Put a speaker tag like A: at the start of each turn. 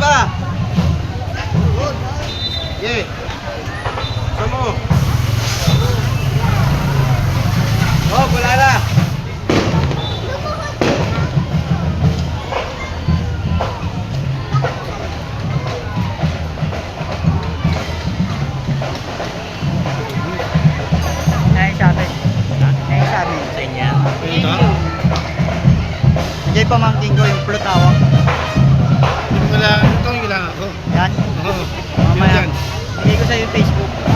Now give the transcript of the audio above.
A: ba? Yeah. Kamu. Oh, wala na.
B: Ay, sabi. Ay, sabi.
C: Sa inyo.
A: Ito?
B: Hindi pamangking ko yung plutawak.
A: Wala, ito yung kailangan ko.
B: Yan.
A: Oo.
B: Mamaya.
A: Yun yan.
B: Bigay ko sa yung Facebook.